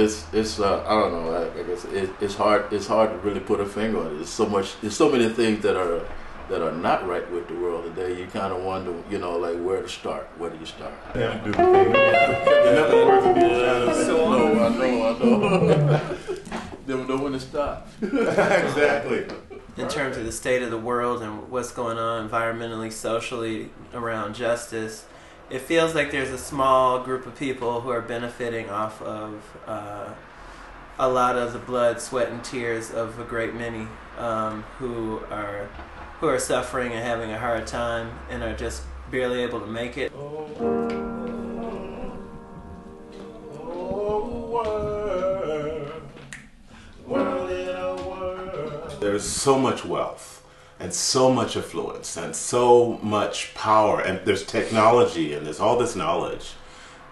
it's I don't know. I guess it's hard to really put a finger on it. There's so many things that are not right with the world today. You kind of wonder, like where to start. Where do you start? Yeah, do the thing. In other words, would be I know. Never know when to stop. Exactly. In terms of the state of the world and what's going on environmentally, socially, around justice, it feels like there's a small group of people who are benefiting off of a lot of the blood, sweat, and tears of a great many who are suffering and having a hard time and are just barely able to make it. There's so much wealth and so much affluence and so much power, and there's technology and there's all this knowledge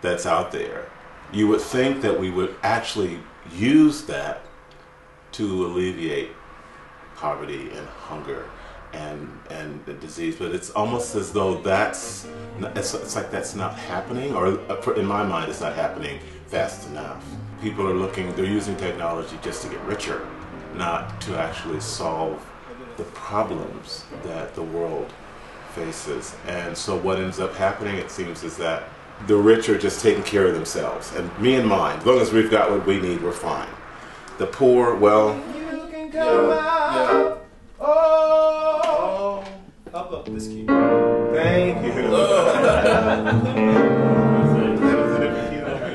that's out there. You would think that we would actually use that to alleviate poverty and hunger and the disease, but it's almost as though it's like that's not happening, or in my mind it's not happening fast enough. People are they're using technology just to get richer, not to actually solve the problems that the world faces. And so what ends up happening, it seems, is that the rich are just taking care of themselves, and me and mine, as long as we've got what we need, we're fine. The poor, well, You can come out. Oh, up this key. thank you.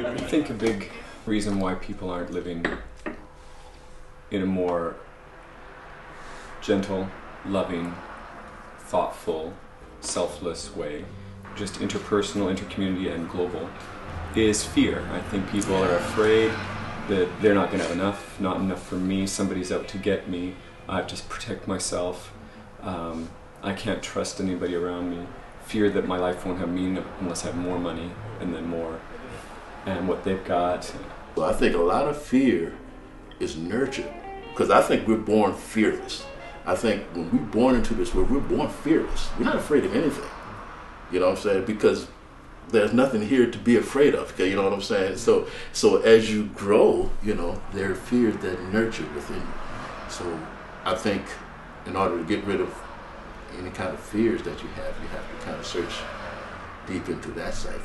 I think a big reason why people aren't living in a more gentle, loving, thoughtful, selfless way, just interpersonal, intercommunity, and global, is fear. I think people are afraid that they're not going to have enough, not enough for me, somebody's out to get me, I have to protect myself, I can't trust anybody around me, fear that my life won't have meaning unless I have more money, and then more, and what they've got. Well, I think a lot of fear is nurtured, because I think we're born fearless. I think when we're born into this world, we're born fearless. We're not afraid of anything. You know what I'm saying? Because there's nothing here to be afraid of. Okay, you know what I'm saying? So as you grow, there are fears that nurture within you. So I think in order to get rid of any kind of fears that you have to kind of search deep into that psyche.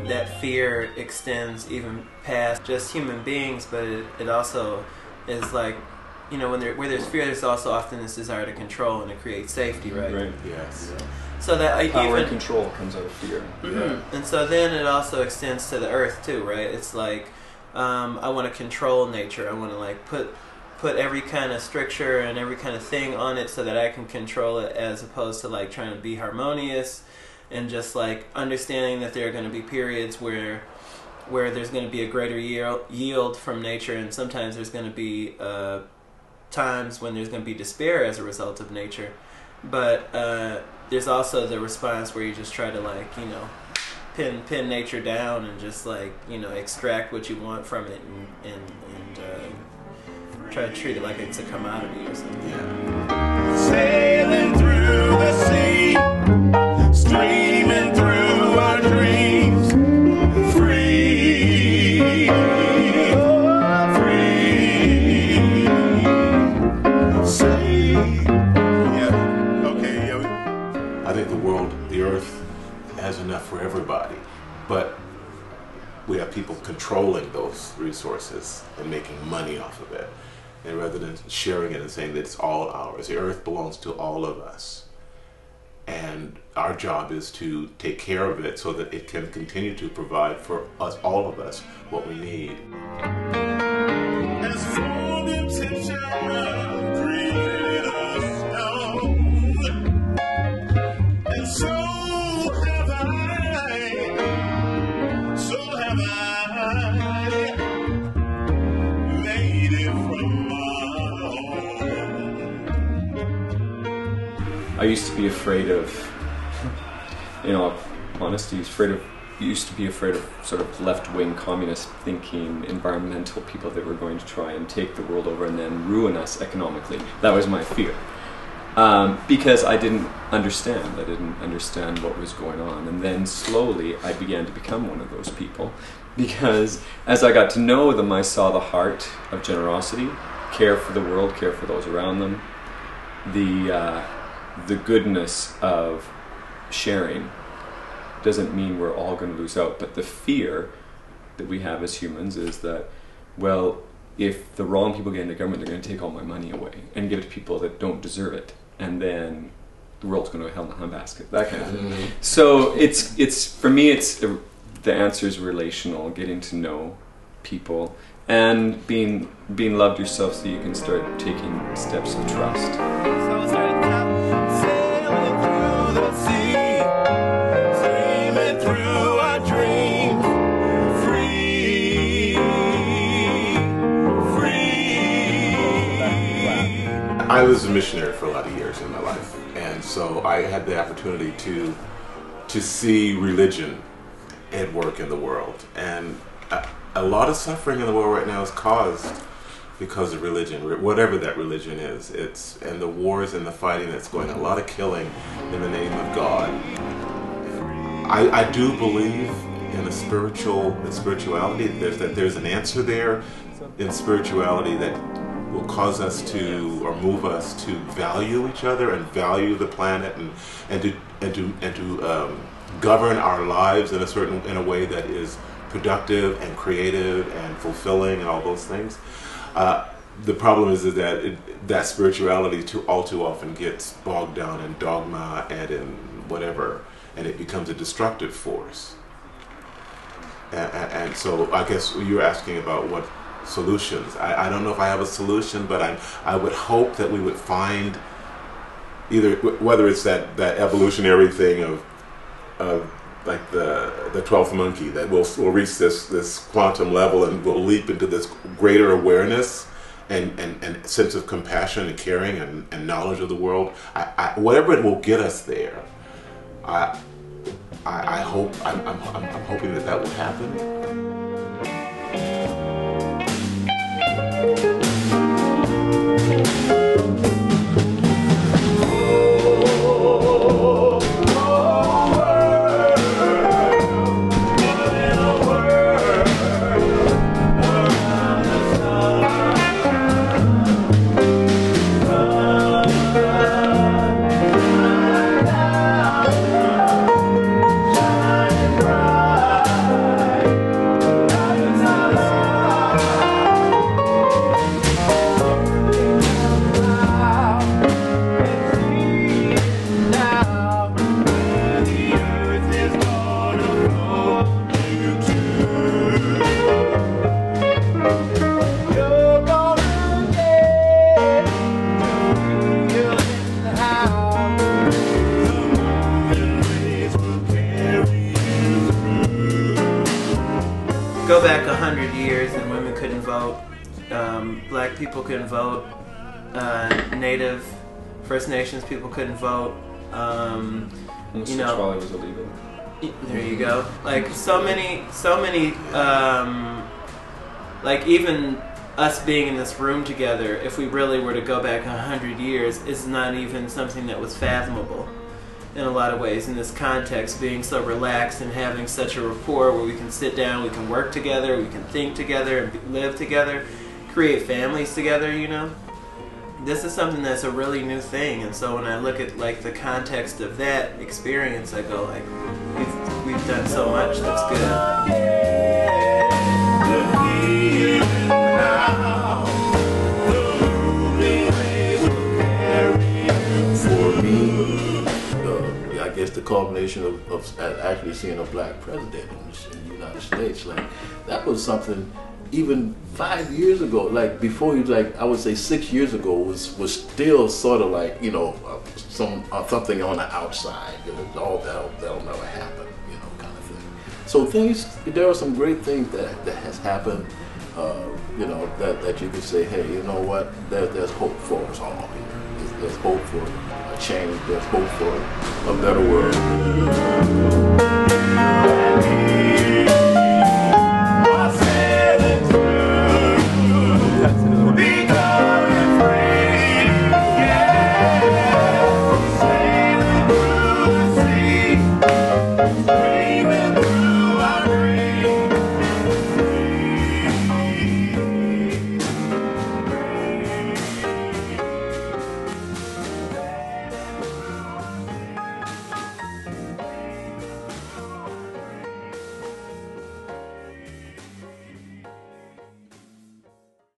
That fear extends even past just human beings, but it also is like, where there's fear, there's also often this desire to control and to create safety, right? Right. Yes. Yeah. So that Power and control comes out of fear. Yeah. And so then it also extends to the earth too, right? It's like, I want to control nature. I want to like put every kind of stricture and every kind of thing on it so that I can control it, as opposed to like trying to be harmonious and just like understanding that there are going to be periods where there's going to be a greater yield from nature, and sometimes there's going to be times when there's going to be despair as a result of nature. But there's also the response where you just try to like, pin nature down and just like, extract what you want from it and try to treat it like it's a commodity or something. Yeah. Sailing through the sea, streaming through our dreams, free, oh, free. Say, yeah, okay, yeah. I think the earth has enough for everybody, but we have people controlling those resources and making money off of it. And rather than sharing it and saying that it's all ours, the earth belongs to all of us. And our job is to take care of it so that it can continue to provide for us, all of us, what we need. As full intention created us known, and so have I made it from my own. I used to be afraid of, honesty, used to be afraid of sort of left-wing communist thinking, environmental people that were going to try and take the world over and then ruin us economically. That was my fear. because I didn't understand. I didn't understand what was going on. And then slowly I began to become one of those people, because as I got to know them, I saw the heart of generosity, care for the world, care for those around them, the goodness of sharing. Doesn't mean we're all going to lose out, but the fear that we have as humans is that, well, if the wrong people get into government, they're going to take all my money away and give it to people that don't deserve it, and then the world's going to go hell in a handbasket, that kind of thing. So it's for me, the answer is relational, getting to know people and being loved yourself, so you can start taking steps of trust. So it's right now, sailing through the sea, swimming through our dreams, free. I was a missionary for a lot of years in my life, and so I had the opportunity to see religion at work in the world, and a lot of suffering in the world right now is caused because of religion, whatever that religion is. And the wars and the fighting that's going on, a lot of killing in the name of God. I do believe in spirituality. There's an answer there in spirituality that will cause us to, or move us to, value each other and value the planet, and to govern our lives in a way that is productive and creative and fulfilling and all those things. The problem is that that spirituality all too often gets bogged down in dogma and in whatever, and it becomes a destructive force. And so I guess you're asking about what solutions. I don't know if I have a solution, but I would hope that we would find either, whether it's that evolutionary thing of like the 12th monkey, that we'll reach this quantum level and we'll leap into this greater awareness and sense of compassion and caring and knowledge of the world. Whatever it will get us there, I'm hoping that will happen. Go back 100 years and women couldn't vote, black people couldn't vote, Native, First Nations people couldn't vote, Homosexuality was illegal. There you go. Like so many, like even us being in this room together, if we really were to go back 100 years, is not even something that was fathomable in a lot of ways. In this context, being so relaxed and having such a rapport where we can sit down, we can work together, we can think together, and live together, create families together, you know? This is something that's a really new thing, and so when I look at like the context of that experience, I go like, we've done so much that's good. For me, I guess the culmination of actually seeing a black president in the United States, like that was something. Even 5 years ago, like before he was like, I would say 6 years ago, was still sort of like, you know, something on the outside. You know, that'll never happen, you know, kind of thing. So there are some great things that has happened, you know, that you could say, hey, you know what, there's hope for us all here. There's hope for a change. There's hope for a better world.